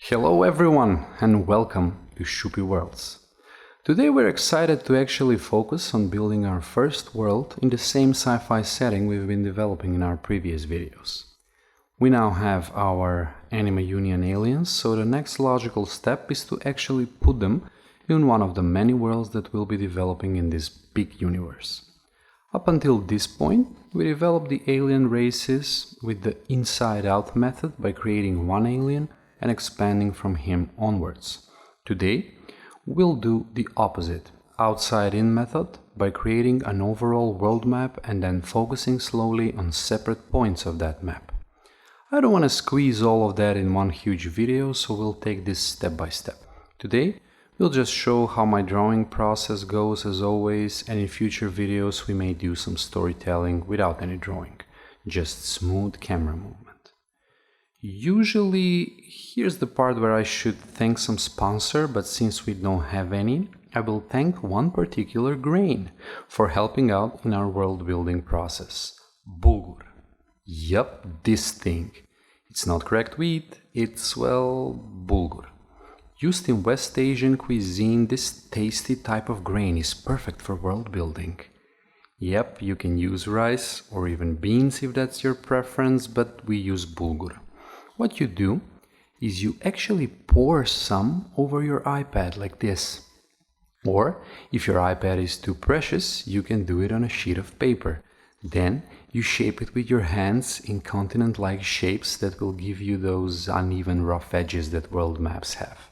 Hello everyone and welcome to Shoopy Worlds. Today we're excited to actually focus on building our first world in the same sci-fi setting we've been developing in our previous videos. We now have our Anime Union aliens, so the next logical step is to actually put them in one of the many worlds that we'll be developing in this big universe. Up until this point, we developed the alien races with the inside-out method by creating one alien and expanding from him onwards. Today, we'll do the opposite, outside-in method, by creating an overall world map and then focusing slowly on separate points of that map. I don't want to squeeze all of that in one huge video, so we'll take this step by step. Today, we'll just show how my drawing process goes as always, and in future videos we may do some storytelling without any drawing, just smooth camera movement. Usually, here's the part where I should thank some sponsor, but since we don't have any, I will thank one particular grain for helping out in our world building process. Bulgur. Yup, this thing. It's not correct wheat, it's, well, bulgur. Used in West Asian cuisine, this tasty type of grain is perfect for world building. Yep, you can use rice or even beans if that's your preference, but we use bulgur. What you do is you actually pour some over your iPad like this. Or, if your iPad is too precious, you can do it on a sheet of paper. Then, you shape it with your hands in continent-like shapes that will give you those uneven rough edges that world maps have.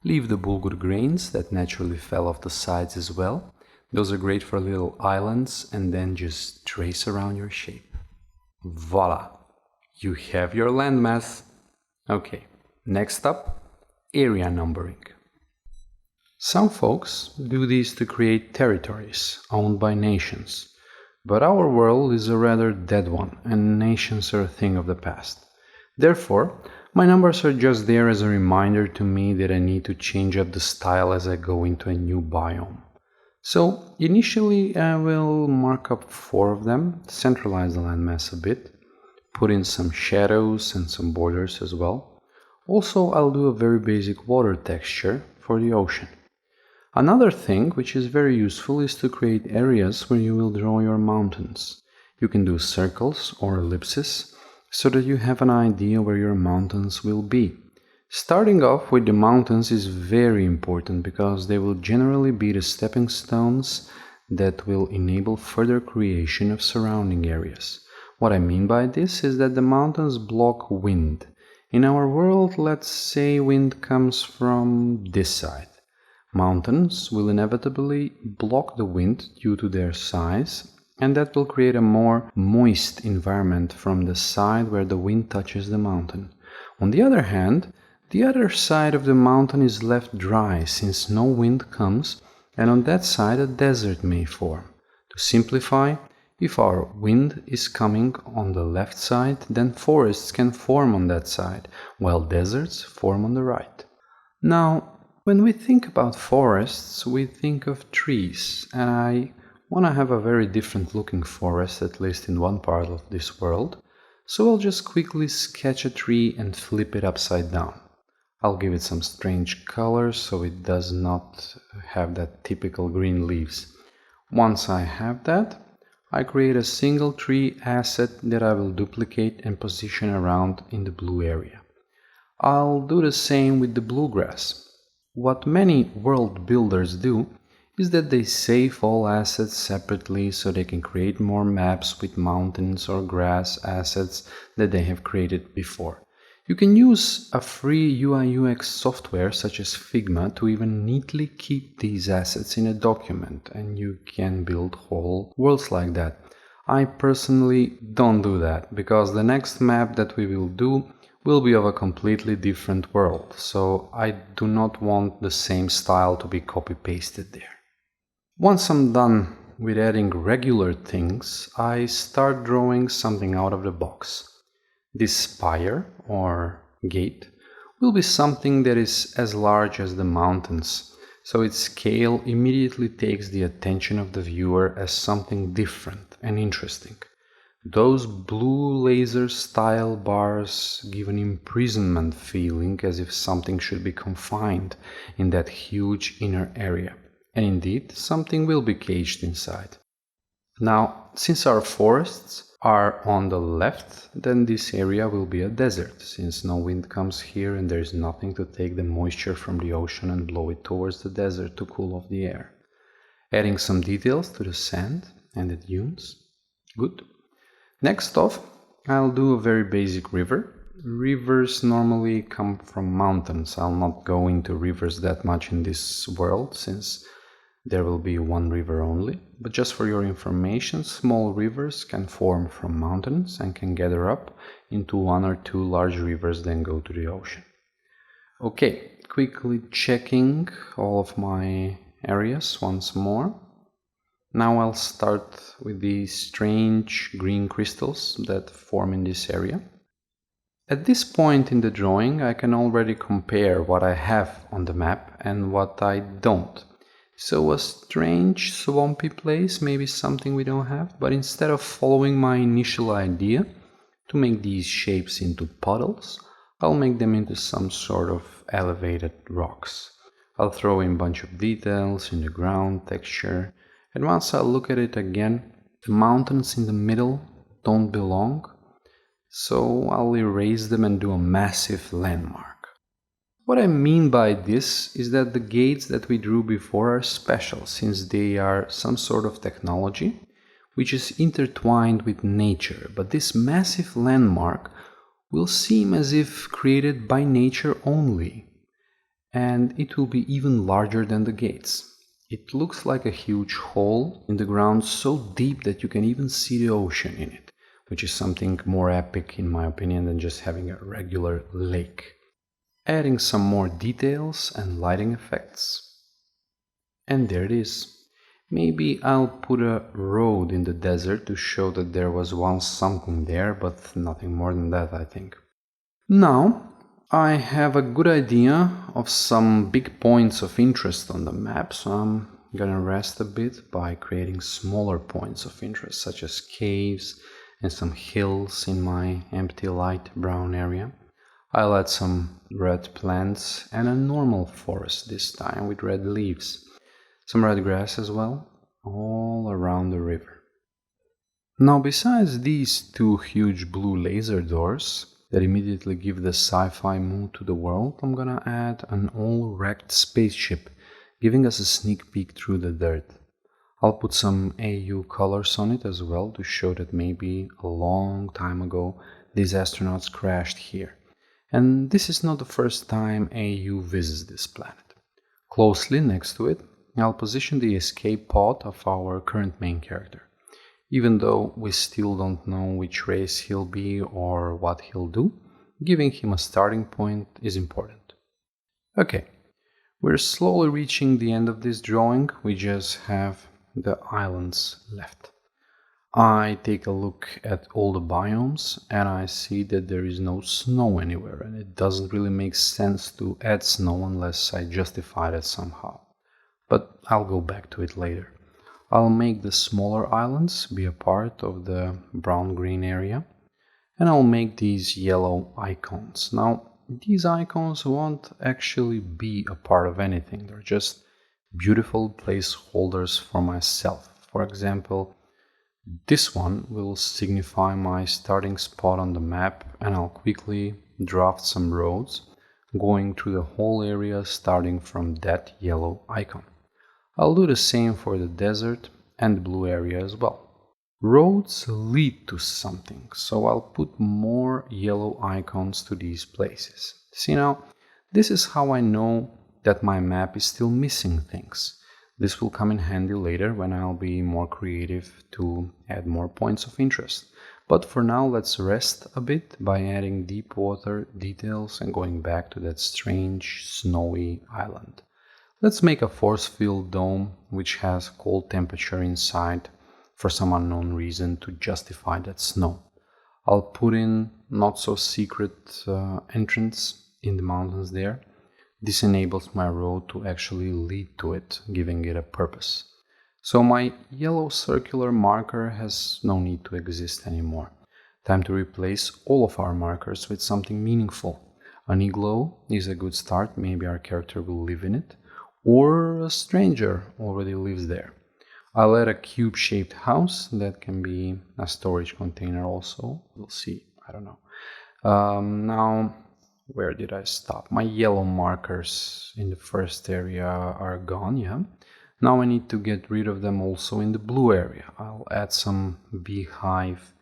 Leave the bulgur grains that naturally fell off the sides as well. Those are great for little islands, and then just trace around your shape. Voila! You have your landmass. Okay, next up, area numbering. Some folks do these to create territories owned by nations, but our world is a rather dead one and nations are a thing of the past. Therefore, my numbers are just there as a reminder to me that I need to change up the style as I go into a new biome. So, initially I will mark up 4 of them, centralize the landmass a bit, put in some shadows and some borders as well. Also, I'll do a very basic water texture for the ocean. Another thing which is very useful is to create areas where you will draw your mountains. You can do circles or ellipses so that you have an idea where your mountains will be. Starting off with the mountains is very important because they will generally be the stepping stones that will enable further creation of surrounding areas. What I mean by this is that the mountains block wind. In our world, let's say wind comes from this side. Mountains will inevitably block the wind due to their size, and that will create a more moist environment from the side where the wind touches the mountain. On the other hand, the other side of the mountain is left dry since no wind comes, and on that side a desert may form. To simplify, if our wind is coming on the left side, then forests can form on that side, while deserts form on the right. Now, when we think about forests, we think of trees, and I want to have a very different looking forest, at least in one part of this world, so I'll just quickly sketch a tree and flip it upside down. I'll give it some strange colors so it does not have that typical green leaves. Once I have that, I create a single tree asset that I will duplicate and position around in the blue area. I'll do the same with the bluegrass. What many world builders do is that they save all assets separately so they can create more maps with mountains or grass assets that they have created before. You can use a free UI/UX software such as Figma to even neatly keep these assets in a document, and you can build whole worlds like that. I personally don't do that, because the next map that we will do will be of a completely different world, so I do not want the same style to be copy-pasted there. Once I'm done with adding regular things, I start drawing something out of the box. This spire, or gate, will be something that is as large as the mountains, so its scale immediately takes the attention of the viewer as something different and interesting. Those blue laser style bars give an imprisonment feeling, as if something should be confined in that huge inner area. And indeed, something will be caged inside. Now, since our forests are on the left, then this area will be a desert, since no wind comes here and there is nothing to take the moisture from the ocean and blow it towards the desert to cool off the air. Adding some details to the sand and the dunes. Good. Next off, I'll do a very basic river. Rivers normally come from mountains. I'll not go into rivers that much in this world, since there will be one river only. But just for your information, small rivers can form from mountains and can gather up into one or two large rivers, then go to the ocean. Okay, quickly checking all of my areas once more. Now I'll start with these strange green crystals that form in this area. At this point in the drawing, I can already compare what I have on the map and what I don't. So a strange swampy place may be something we don't have, but instead of following my initial idea to make these shapes into puddles, I'll make them into some sort of elevated rocks. I'll throw in a bunch of details in the ground texture, and once I look at it again, the mountains in the middle don't belong, so I'll erase them and do a massive landmark. What I mean by this is that the gates that we drew before are special, since they are some sort of technology which is intertwined with nature, but this massive landmark will seem as if created by nature only, and it will be even larger than the gates. It looks like a huge hole in the ground so deep that you can even see the ocean in it, which is something more epic in my opinion than just having a regular lake. Adding some more details and lighting effects. And there it is. Maybe I'll put a road in the desert to show that there was once something there, but nothing more than that, I think. Now, I have a good idea of some big points of interest on the map, so I'm gonna rest a bit by creating smaller points of interest, such as caves and some hills in my empty light brown area. I'll add some red plants and a normal forest this time with red leaves. Some red grass as well, all around the river. Now, besides these two huge blue laser doors that immediately give the sci-fi mood to the world, I'm gonna add an all-wrecked spaceship, giving us a sneak peek through the dirt. I'll put some AU colors on it as well to show that maybe a long time ago these astronauts crashed here. And this is not the first time AU visits this planet. Closely next to it, I'll position the escape pod of our current main character. Even though we still don't know which race he'll be or what he'll do, giving him a starting point is important. Okay, we're slowly reaching the end of this drawing. We just have the islands left. I take a look at all the biomes and I see that there is no snow anywhere, and it doesn't really make sense to add snow unless I justify that somehow. But I'll go back to it later. I'll make the smaller islands be a part of the brown-green area, and I'll make these yellow icons. Now, these icons won't actually be a part of anything, they're just beautiful placeholders for myself. For example, this one will signify my starting spot on the map, and I'll quickly draft some roads going through the whole area starting from that yellow icon. I'll do the same for the desert and the blue area as well. Roads lead to something, so I'll put more yellow icons to these places. See now, this is how I know that my map is still missing things. This will come in handy later when I'll be more creative to add more points of interest. But for now, let's rest a bit by adding deep water details and going back to that strange snowy island. Let's make a force-field dome which has cold temperature inside for some unknown reason to justify that snow. I'll put in not so secret entrance in the mountains there. This enables my road to actually lead to it, giving it a purpose. So my yellow circular marker has no need to exist anymore. Time to replace all of our markers with something meaningful. An igloo is a good start, maybe our character will live in it, or a stranger already lives there. I'll add a cube-shaped house that can be a storage container also. We'll see, I don't know. Now, where did I stop? My yellow markers in the first area are gone, yeah. Now I need to get rid of them also in the blue area. I'll add some beehive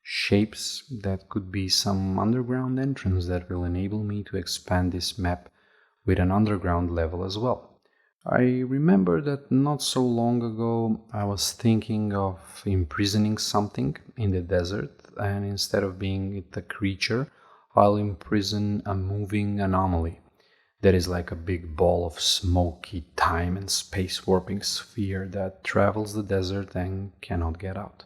shapes that could be some underground entrance that will enable me to expand this map with an underground level as well. I remember that not so long ago I was thinking of imprisoning something in the desert, and instead of being it a creature, I'll imprison a moving anomaly that is like a big ball of smoky time and space warping sphere that travels the desert and cannot get out.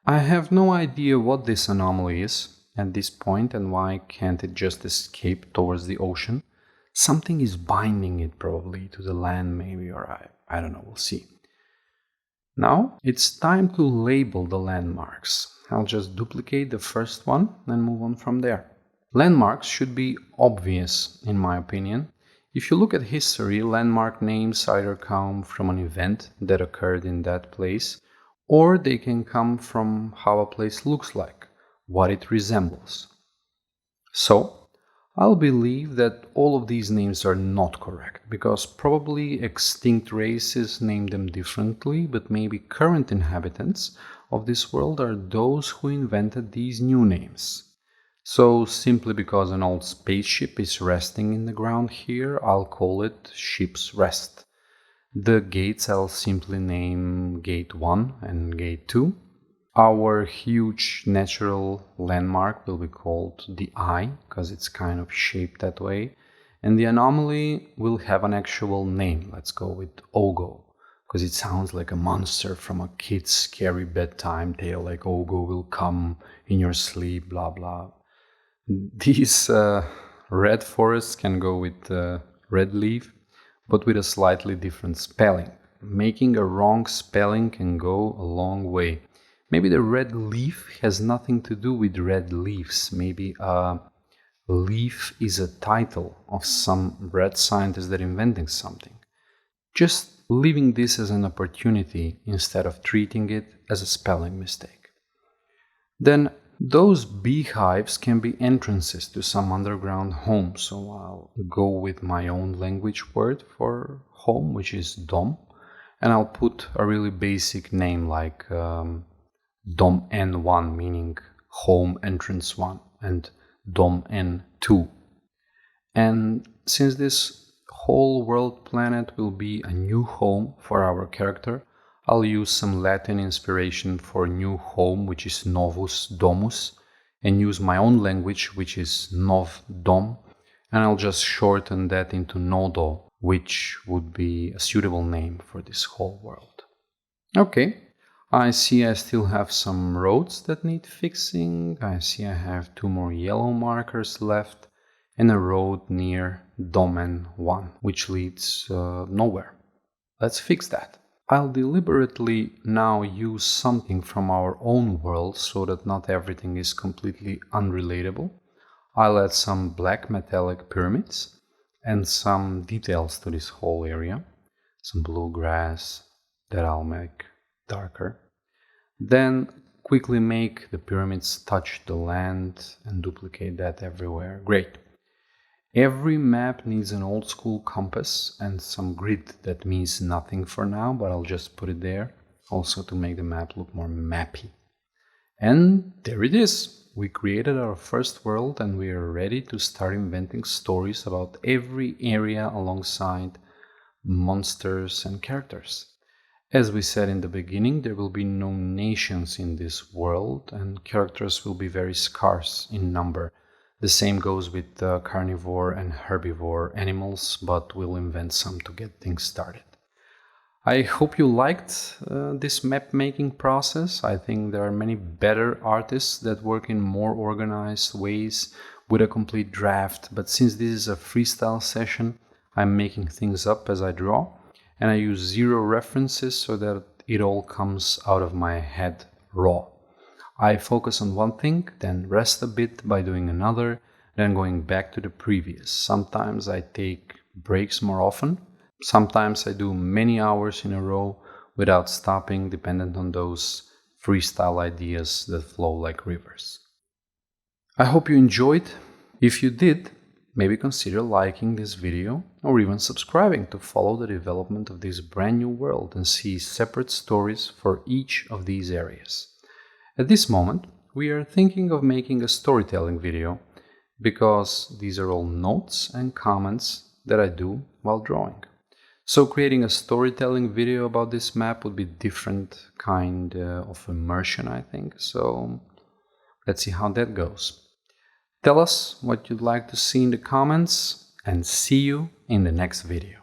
I have no idea what this anomaly is at this point and why can't it just escape towards the ocean. Something is binding it probably to the land maybe, or I don't know, we'll see. Now it's time to label the landmarks. I'll just duplicate the first one and move on from there. Landmarks should be obvious, in my opinion. If you look at history, landmark names either come from an event that occurred in that place, or they can come from how a place looks like, what it resembles. So, I'll believe that all of these names are not correct, because probably extinct races named them differently, but maybe current inhabitants of this world are those who invented these new names. So simply because an old spaceship is resting in the ground here, I'll call it Ship's Rest. The gates I'll simply name Gate 1 and Gate 2. Our huge natural landmark will be called the Eye, because it's kind of shaped that way. And the anomaly will have an actual name. Let's go with Ogo, because it sounds like a monster from a kid's scary bedtime tale, like Ogo will come in your sleep, blah blah. These red forests can go with red leaf, but with a slightly different spelling. Making a wrong spelling can go a long way. Maybe the red leaf has nothing to do with red leaves. Maybe a leaf is a title of some red scientist that inventing something. Just leaving this as an opportunity instead of treating it as a spelling mistake. Then those beehives can be entrances to some underground home, so I'll go with my own language word for home, which is dom, and I'll put a really basic name like dom n1, meaning home entrance 1, and dom n2. And since this whole world planet will be a new home for our character, I'll use some Latin inspiration for new home, which is novus domus, and use my own language, which is nov dom, and I'll just shorten that into nodo, which would be a suitable name for this whole world. Okay, I see I still have some roads that need fixing. I see I have 2 more yellow markers left, and a road near Domain 1, which leads nowhere. Let's fix that. I'll deliberately now use something from our own world so that not everything is completely unrelatable. I'll add some black metallic pyramids and some details to this whole area. Some blue grass that I'll make darker. Then quickly make the pyramids touch the land and duplicate that everywhere. Great. Every map needs an old school compass and some grid that means nothing for now, but I'll just put it there also to make the map look more mappy. And there it is. We created our first world and we are ready to start inventing stories about every area alongside monsters and characters. As we said in the beginning, there will be no nations in this world and characters will be very scarce in number. The same goes with carnivore and herbivore animals, but we'll invent some to get things started. I hope you liked this map making process. I think there are many better artists that work in more organized ways with a complete draft, but since this is a freestyle session, I'm making things up as I draw, and I use 0 references so that it all comes out of my head raw. I focus on one thing, then rest a bit by doing another, then going back to the previous. Sometimes I take breaks more often. Sometimes I do many hours in a row without stopping, dependent on those freestyle ideas that flow like rivers. I hope you enjoyed. If you did, maybe consider liking this video or even subscribing to follow the development of this brand new world and see separate stories for each of these areas. At this moment, we are thinking of making a storytelling video because these are all notes and comments that I do while drawing. So creating a storytelling video about this map would be different kind of immersion, I think. So let's see how that goes. Tell us what you'd like to see in the comments and see you in the next video.